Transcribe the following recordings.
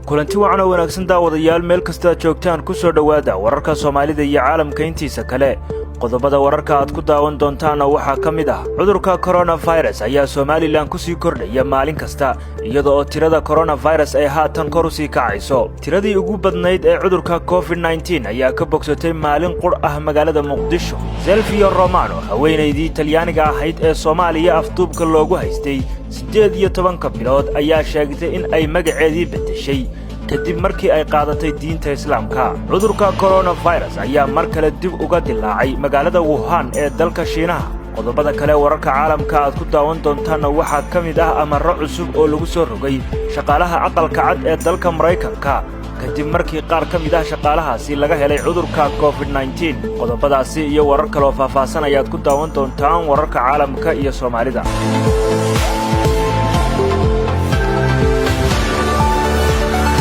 kulanti wacan oo wanaagsan daawadayaal meel kasta joogtaan ku soo dhawaada wararka Soomaalida iyo caalamka intiisa kale qodobada wararka aad ku daawan doontaan waxa kamid ah cudurka coronavirus ayaa Soomaaliland ku sii kordhaya maalin kasta iyadoo tirada coronavirus ay haatan kor u sii kacayso tiradii ugu badnayd ee cudurka COVID-19 ayaa ka bogsatay maalin qur ah magaalada Muqdisho Silvio Romano haweeneydii Talyaaniga ahayd ee Soomaaliya afduubka loogu haystay 18 bilood ayaa sheegtay in ay magaceedii bedeshay kadib markii ay qaadatay diinta Islaamka cudurka coronavirus ayaa mar kale dib uga dilaacay magaalada Wuhan ee dalka Shiinaha qodobada kale wararka caalamka aad ku daawan doontaan waxa kamid ah amarro cusub oo lagu soo rogay shaqaalaha aqalka cad ee dalka Mareykanka kadib markii qaar kamid ah shaqaalahaasi laga helay cudurka COVID-19 qodobadaasi iyo warar kale oo faahfaahsan ayaad ku daawan doontaan wararka caalamka iyo Soomaalida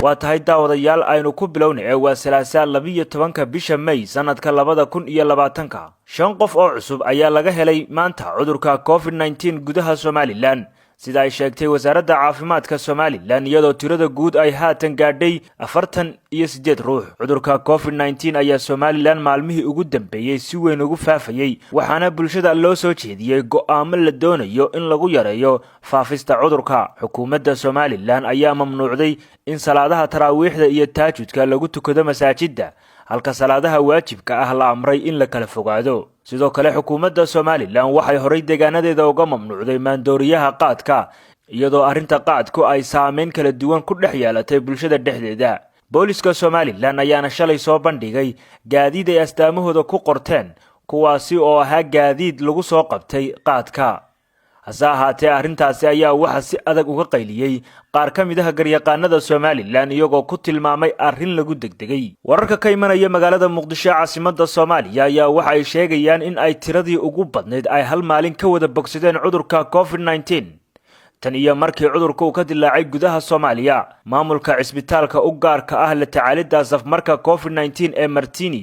واتهاي daawadayaal aynu ku bilownay waa Salaasaa 12 bisha May sanadka 2020 shan qof oo cusub ayaa laga helay maanta cudurka COVID-19 gudaha Soomaaliland sida ay sheegtay wasaaradda caafimaadka Soomaaliland iyadoo tirada guud ay haatan gaadhay 48 ruux cudurka COVID-19 ayaa Soomaaliland maalmihii ugu dambeeyay si weyn ugu faafayay waxaana bulshada loo soo jeediyay go'aamo la doonayo in lagu yareeyo faafista cudurka xukuumadda Soomaaliland ayaa mamnuucday in salaadaha taraawiixda iyo taajudka lagu tukado masaajidda halka salaadaha waajibka ah la amray in la kala fogaado sidoo kale xukuumadda Soomaaliland waxay horay deegaanadeeda uga mamnuucday maandooriyaha qaadka iyadoo arinta qaadku ay saameyn kala duwan ku dhex yeelatay bulshada dhexdeeda booliska Soomaaliland ayaana shalay soo bandhigay gaadiid ay astaamahooda ku qorteen kuwaasi oo ahaa gaadiid lagu soo qabtay qaadka hase ahaatee arrintaasi ayaa waxa si adag uga qayliyay qaar ka mid ah garyaqaanada Soomaaliland iyagoo ku tilmaamay arrin lagu degdegay wararka ka imanaya magaalada Muqdisho caasimadda Soomaaliya ayaa waxa ay sheegayaan in ay tiradii ugu badnayd ay hal maalin ka wada bogsadeen cudurka COVID-19 tan iyo markii cudurku uu ka dilaacay gudaha Soomaaliya maamulka cisbitaalka u gaarka ah la tacaalida safmarka COVID-19 ee Martini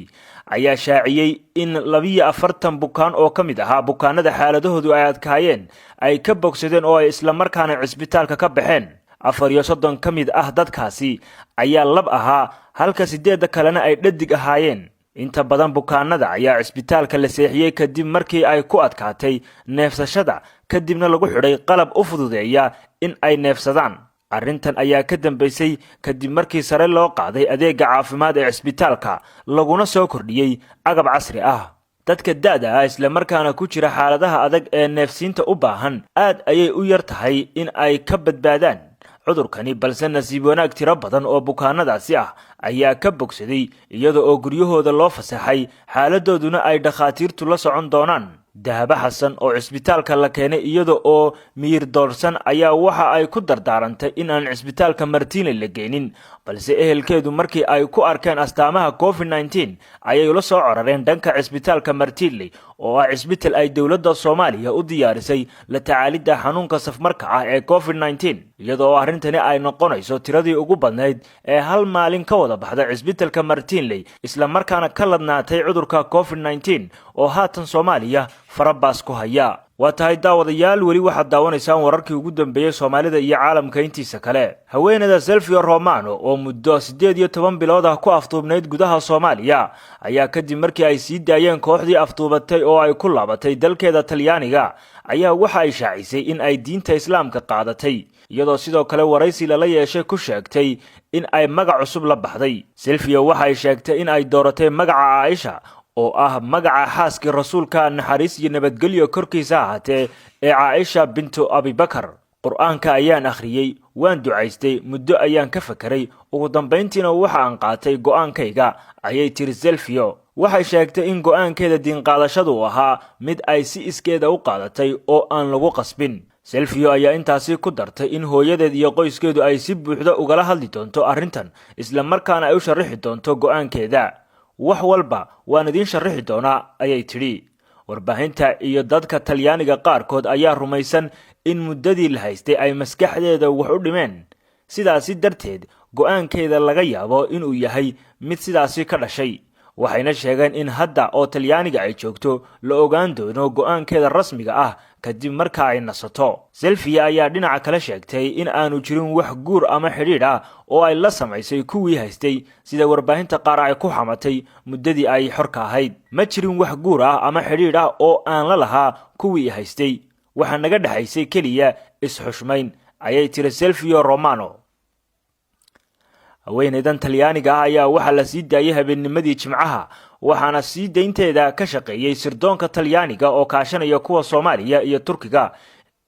ayaa shaaciyay in 42 bukaan oo kamid ah bukaanada xaaladahoodu ay adkaayeen ay ka bogsadeen oo ay isla markaana cisbitaalka ka baxeen 34 kamid ah dadkaasi ayaa lab ahaa halka 8 kalena ay dhadig ahaayeen inta badan bukaanada ayaa cisbitaalka la seexiyay kadib markii ay ku adkaatay neefsashada kadibna lagu xidhay qalab u fududeeya in ay neefsadaan arrintan ayaa ka dambeysay kadib markii sare loo qaaday adeega caafimaad ee cisbitaalka laguna soo kordhiyay agab casri ah dadka da'da ah isla markaana ku jira xaaladaha adag ee neefsiinta u baahan aad ayay u yar tahay in ay ka badbaadaan cudurkani balse nasiib wanaag tiro badan oo bukaanadaasi ah ayaa ka bogsaday iyadoo oo guryahooda loo fasaxay xaaladooduna ay dhakhaatiirtu la socon doonaan dahaba xasan oo cisbitaalka la keenay iyadoo oo miyir doorsan ayaa waxa ay ku dardaarantay in aan cisbitaalka Martini la geenin balse ehelkeedu markii ay ku arkeen astaamaha COVID-19 ayay la soo corareen dhanka cisbitaalka Martini oo ah cisbitaal ay dawladda Soomaaliya u diyaarisay la tacaalida xanuunka safmarka ah ee COVID-19 iyadoo arrintani ay noqonayso tiradii ugu badnayd ee hal maalin ka wada baxday cisbitaalka Martini isla markaana ka ladnaatay cudurka COVID-19 oo haatan Soomaaliya farabaas ku haya واتهاي daawadayaal wali waxaad daawanaysaan wararkii ugu dambeeyay Soomaalida iyo caalamka intiisa kale haweeneyda Silvio Romano oo muddo 18 bilood ah ku afduubnayd gudaha Soomaaliya ayaa kadib markii ay sii daayeen kooxdii afduubatay oo ay ku laabatay dalkeeda Talyaaniga ayaa waxa ay shaacisay in ay diinta Islaamka qaadatay iyadoo sidoo kale waraysi la yeeshay ku sheegtay in ay magac cusub la baxday Silvio waxa ay sheegtay in ay dooratay magaca Aisha oo ah magaca xaaskii rasuulka naxariis iyo nabadgelyo korkiisa ahaatee ee Aisha bintu Abi Bakr quraanka ayaan akhriyay waan ducaystay muddo ayaan ka fakaray ugu dambeyntiina waxa aan qaatay go'aankayga ayay tiri Silvio waxay sheegtay in go'aankeeda diin qaadashadu ahaa mid ay si iskeeda u qaadatay oo aan lagu qasbin Silvio ayaa intaasi ku dartay in hooyadeed iyo qoyskeedu ay si buuxda uga hadli doonto arrintan isla markaana ay u sharixi doonto go'aankeeda wax walba waan idin sharixi doonaa ayay tiri warbaahinta iyo dadka Talyaaniga qaarkood ayaa rumaysan in muddadii la haystay ay maskaxdeeda wax u dhimeen sidaasi darteed go'aankeeda laga yaabo inuu yahay mid sidaasi ka dhashay waxayna sheegeen in hadda oo Talyaaniga ay joogto la ogaan doono go'aankeeda rasmiga ah kadib marka ay nasato. Selfia ayaa dhinaca kale sheegtay in aanu jirin wax guur ama xidhiidh ah oo ay la samaysay kuwii haystay sida warbaahinta qaar ay ku xamatay muddadii ay xorka ahayd. Ma jirin wax guur ah ama xidhiidh ah oo aan la lahaa kuwii haystay, waxa naga dhaxaysay keliya is-xushmayn, ayay tiri Silvio Romano. haweeneydan Talyaaniga ah ayaa waxa la sii daayay habeennimadii Jimcaha, waxaana sii deynteeda ka shaqeeyay sirdoonka Talyaaniga oo kaashanaya kuwa Soomaaliya iyo Turkiga,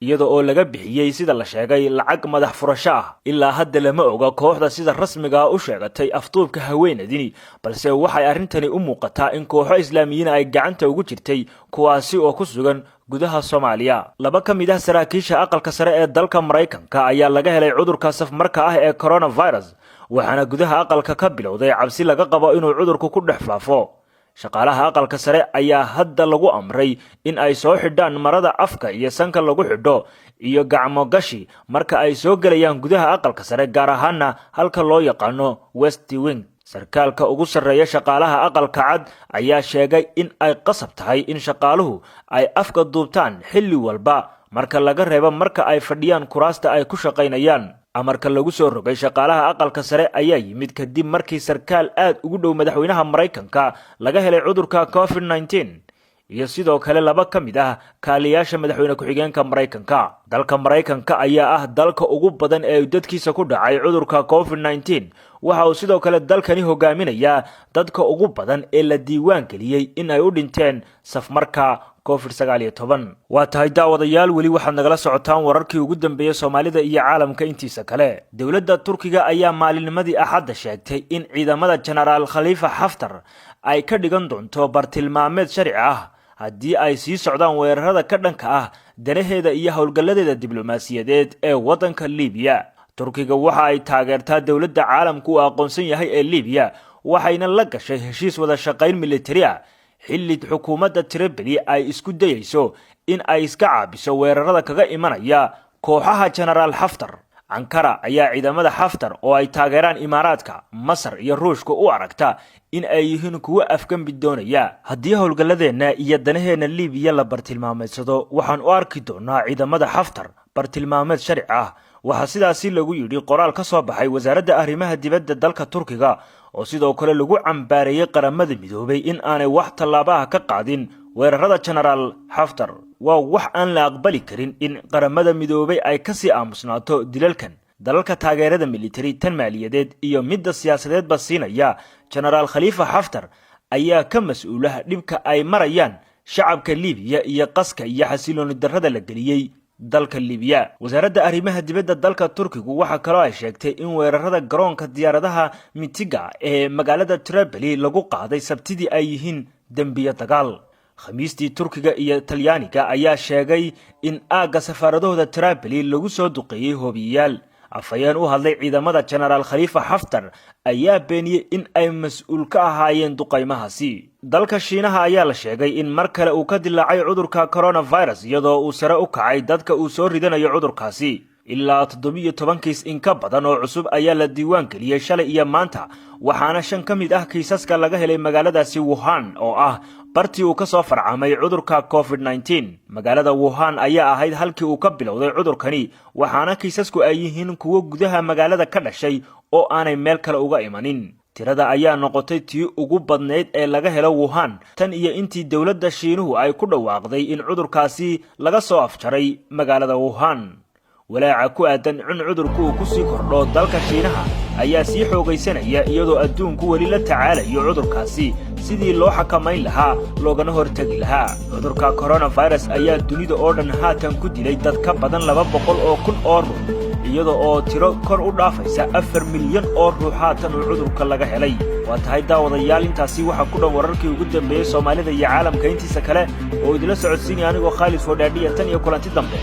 iyadoo oo laga bixiyay sida la sheegay lacag madax furasho ah. Ilaa hadda lama oga kooxda sida rasmiga ah u sheegatay afduubka haweeneydani, balse waxay arrintani u muuqataa in kooxo Islaamiyiin ay gacanta ugu jirtay kuwaasi oo ku sugan gudaha Soomaaliya. Laba ka mid ah saraakiisha aqalka sare ee dalka Mareykanka ayaa laga helay cudurka safmarka ah ee coronavirus, waxaana gudaha aqalka ka bilowday cabsi laga qabo inuu cudurku ku dhex faafo. shaqaalaha aqalka sare ayaa hadda lagu amray in ay soo xidhaan marada afka iyo sanka lagu xidho iyo gacmo gashi marka ay soo galayaan gudaha aqalka sare, gaar ahaana halka loo yaqaano West Wing. sarkaalka ugu sarreeya shaqaalaha aqalka cad ayaa sheegay in ay qasab tahay in shaqaaluhu ay afka duubtaan xilli walba marka laga reebo marka ay fadhiyaan kuraasta ay ku shaqaynayaan. amarka lagu soo rogay shaqaalaha aqalka sare ayaa yimid kadib markii sarkaal aad ugu dhow madaxweynaha Mareykanka laga helay cudurka COVID-19 iyo sidoo kale laba ka mid ah kaaliyaasha madaxweyne ku-xigeenka Mareykanka. dalka Mareykanka ayaa ah dalka ugu badan ee dadkiisa ku dhacay cudurka COVID-19, waxa uu sidoo kale dalkani hogaaminayaa dadka ugu badan ee la diiwaan geliyay in ay u dhinteen safmarka COVID-19. waa tahay daawadayaal, weli waxaad nagala socotaan wararkii ugu dambeeyay Soomaalida iyo caalamka intiisa kale. dowladda Turkiga ayaa maalinnimadii Axadda sheegtay in ciidamada Generaal Khalifa Haftar ay ka dhigan doonto bartilmaameed sharci ah haddii ay sii socdaan weerarada ka dhanka ah danaheeda iyo howlgalladeeda diblomaasiyadeed ee waddanka Liibiya. Turkiga waxa ay taageertaa dowladda caalamku uu aqoonsan yahay ee Liibiya, waxayna la gashay heshiis wada shaqayn militari ah xilli xukuumadda Tripoli ay isku dayayso in ay iska caabiso weerarada kaga imanaya kooxaha Generaal Haftar. Ankara ayaa ciidamada Haftar oo ay taageeraan Imaaraadka, Masar iyo Ruushka u aragta in ay yihiin kuwo afgambi doonaya. haddii howlgalladeena iyo danaheena Liibiya la bartilmaameedsado, waxaan u arki doonaa ciidamada Haftar bartilmaameed sharci ah. waxaa sidaasi lagu yidhi qoraal ka soo baxay wasaaradda arrimaha dibadda dalka Turkiga, oo sidoo kale lagu cambaareeyay qaramada midoobay in aanay wax tallaabaha ka qaadin weerarada Generaal Haftar. waa wax aan la aqbali karin in qaramada midoobay ay ka sii aamusnaato dilalkan. dalalka taageerada militari, tan maaliyadeed iyo midda siyaasadeedba siinaya Generaal Khalifa Haftar ayaa ka mas'uulaha dhibka ay marayaan shacabka Liibiya iyo qaska iyo xasilooni darrada la geliyay dalka Liibiya. wasaaradda arrimaha dibadda dalka Turkigu waxa kale oo ay sheegtay in weerarada garoonka diyaaradaha Mitiga ee magaalada Tripoli lagu qaaday Sabtidii ay yihiin dambiyo dagaal. khamiistii Turkiga iyo Talyaaniga ayaa sheegay in aagga safaaradahooda Tripoli lagu soo duqeeyay hoobiyayaal. afhayeen u hadlay ciidamada Generaal Khalifa Haftar ayaa beeniyay in ay mas'uul ka ahaayeen duqaymahaasi. dalka Shiinaha ayaa la sheegay in mar kale uu ka dilaacay cudurka coronavirus, iyadoo uu sare u kacay dadka uu soo ridanayo cudurkaasi. ilaa 17 kiis in ka badan oo cusub ayaa la diiwaan geliyay shalay iyo maanta, waxaana 5 ka mid ah kiisaska laga helay magaaladaasi Wuhan oo ah bartii uu ka soo farcamay cudurka COVID-19. magaalada Wuhan ayaa ahayd halkii uu ka bilowday cudurkani, waxaana kiisasku ay yihiin kuwo gudaha magaalada ka dhashay oo aanay meel kale uga imanin. tirada ayaa noqotay tii ugu badneyd ee laga helo Wuhan tan iyo intii dowladda Shiinuhu ay ku dhawaaqday in cudurkaasi laga soo afjaray magaalada Wuhan. walaaca ku aadan in cudurku uu ku sii kordho dalka Shiinaha ayaa sii xoogaysanaya, iyadoo adduunku weli la tacaalayo cudurkaasi sidii loo xakamayn lahaa loogana hortagi lahaa. cudurka coronavirus ayaa dunida oo dhan haatan ku dilay dad ka badan 200 oo kun oo ruux, iyadoo oo tiro kor u dhaafaysa 4 milyan oo ruux haatan uu cudurka laga helay. waa tahay daawadayaal, intaasi waxaa ku dhan wararkii ugu dambeeyay Soomaalida iyo caalamka intiisa kale oo idila socodsiinaya anigoo Khaalid Foodhaadhiya. tan iyo kulanti dambe,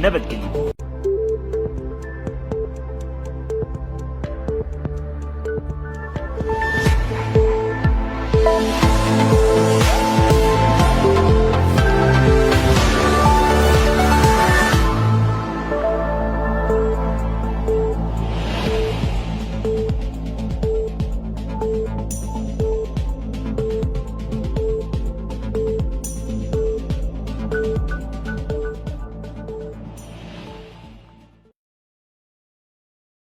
nabadgelyo.